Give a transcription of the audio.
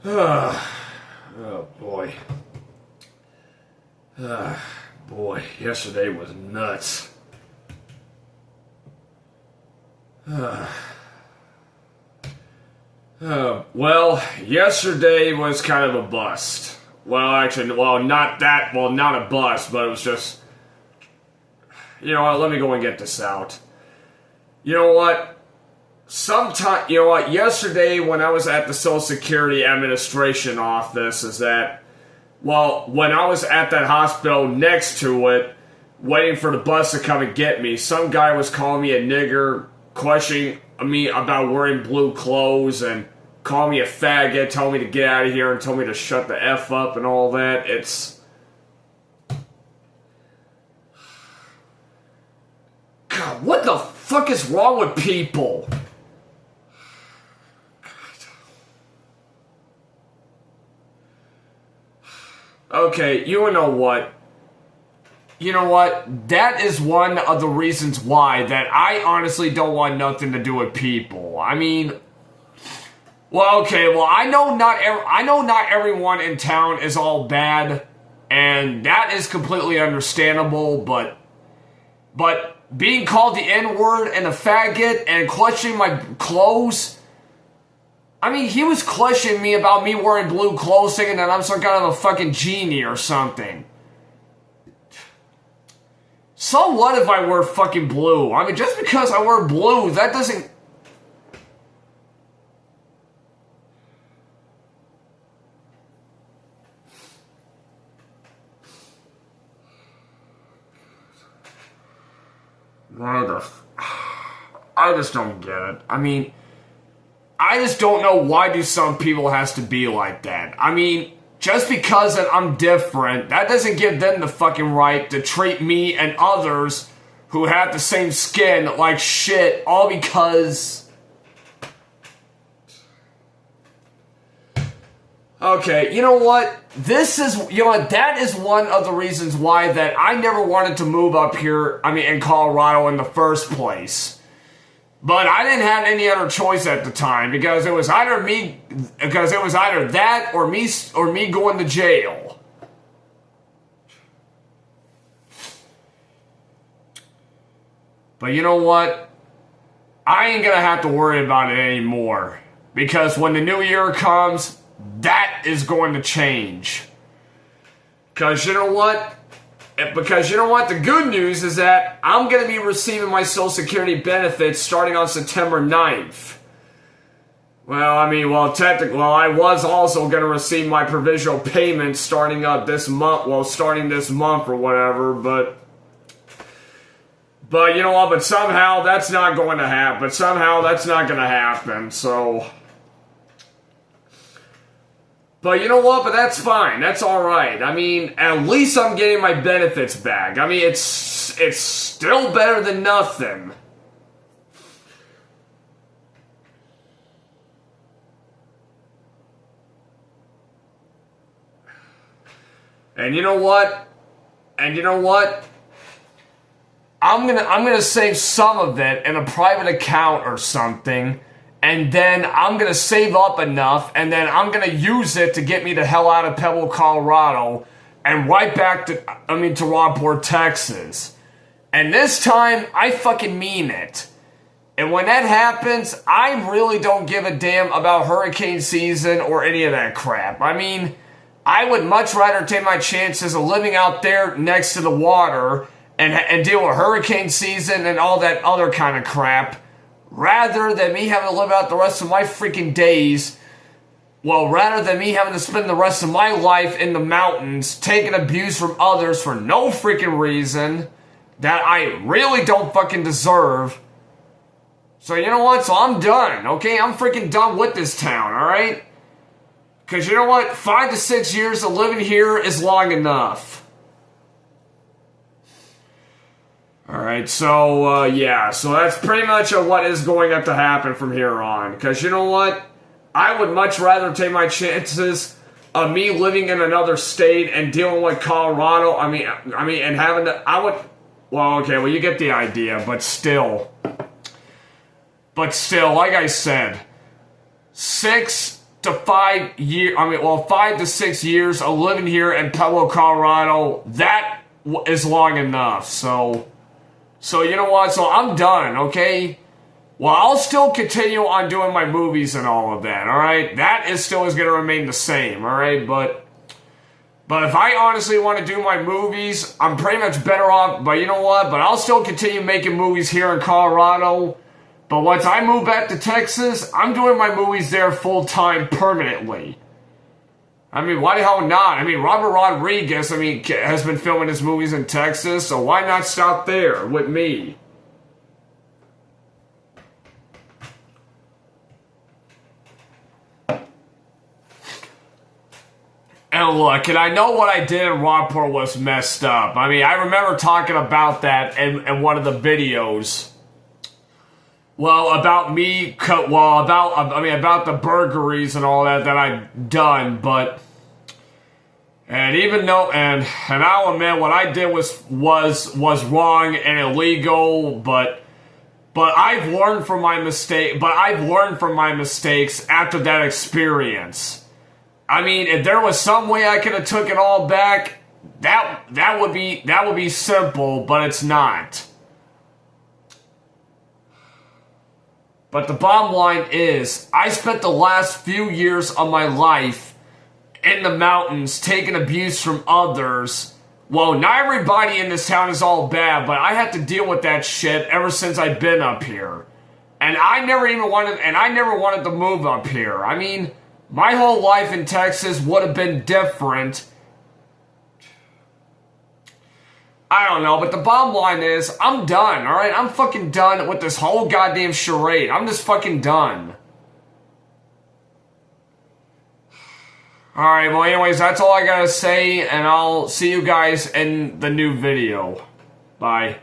Oh boy. Boy, yesterday was nuts. Well, yesterday was kind of a bust. Not a bust, but it was just... You know what, let me go and get this out. You know what? Yesterday when I was at the Social Security Administration office when I was at that hospital next to it, waiting for the bus to come and get me, some guy was calling me a nigger, questioning me about wearing blue clothes, and calling me a faggot, telling me to get out of here, and told me to shut the F up and all that. God, what the fuck is wrong with people? Okay, you know what? That is one of the reasons why that I honestly don't want nothing to do with people. I know not everyone in town is all bad, and that is completely understandable, but being called the N-word and a faggot and questioning my clothes... he was questioning me about me wearing blue clothes, thinking that I'm some kind of a fucking genie or something. So what if I wear fucking blue? Just because I wear blue, that doesn't... I just don't get it. I just don't know why do some people has to be like that. Just because that I'm different, that doesn't give them the fucking right to treat me and others who have the same skin like shit, all because... Okay, you know what? That is one of the reasons why that I never wanted to move up here, in Colorado in the first place. But I didn't have any other choice at the time, because it was either that or me going to jail. But you know what? I ain't gonna have to worry about it anymore, because when the new year comes, that is going to change. Because you know what? The good news is that I'm going to be receiving my Social Security benefits starting on September 9th. I was also going to receive my provisional payments starting this month or whatever, but you know what? But somehow that's not going to happen. So... But you know what? But that's fine. That's alright. At least I'm getting my benefits back. It's still better than nothing. And you know what? I'm gonna save some of it in a private account or something. And then I'm going to save up enough, and then I'm going to use it to get me the hell out of Pueblo, Colorado, and right back to Rockport, Texas. And this time, I fucking mean it. And when that happens, I really don't give a damn about hurricane season or any of that crap. I would much rather take my chances of living out there next to the water and deal with hurricane season and all that other kind of crap, rather than me having to live out the rest of my freaking days, rather than me having to spend the rest of my life in the mountains taking abuse from others for no freaking reason that I really don't fucking deserve. So you know what? So I'm done, okay? I'm freaking done with this town, alright? Because you know what? 5 to 6 years of living here is long enough. Alright, so that's pretty much what is going to happen from here on. Because you know what? I would much rather take my chances of me living in another state and dealing with Colorado. And having to... you get the idea, but still, like I said, 6 to 5 years, 5 to 6 years of living here in Pueblo, Colorado, that is long enough. So you know what? So I'm done, okay? Well, I'll still continue on doing my movies and all of that, alright? That is still is going to remain the same, alright? But if I honestly want to do my movies, I'm pretty much better off, but you know what? But I'll still continue making movies here in Colorado. But once I move back to Texas, I'm doing my movies there full-time permanently. I mean, why the hell not? I mean, Robert Rodriguez, has been filming his movies in Texas, so why not stop there with me? And look, and I know what I did in Rockport was messed up. I mean, I remember talking about that in one of the videos. Well, about about the burglaries and all that I've done, but... And even though, and I'll admit what I did was wrong and illegal, but I've learned from my mistake, mistakes after that experience. I mean, if there was some way I could have took it all back, that would be simple, but it's not. But the bottom line is, I spent the last few years of my life in the mountains taking abuse from others. Well, not everybody in this town is all bad, but I had to deal with that shit ever since I've been up here. And I never wanted to move up here. I mean, my whole life in Texas would have been different. I don't know, but the bottom line is, I'm done, alright? I'm fucking done with this whole goddamn charade. I'm just fucking done. Alright, well anyways, that's all I gotta say, and I'll see you guys in the new video. Bye.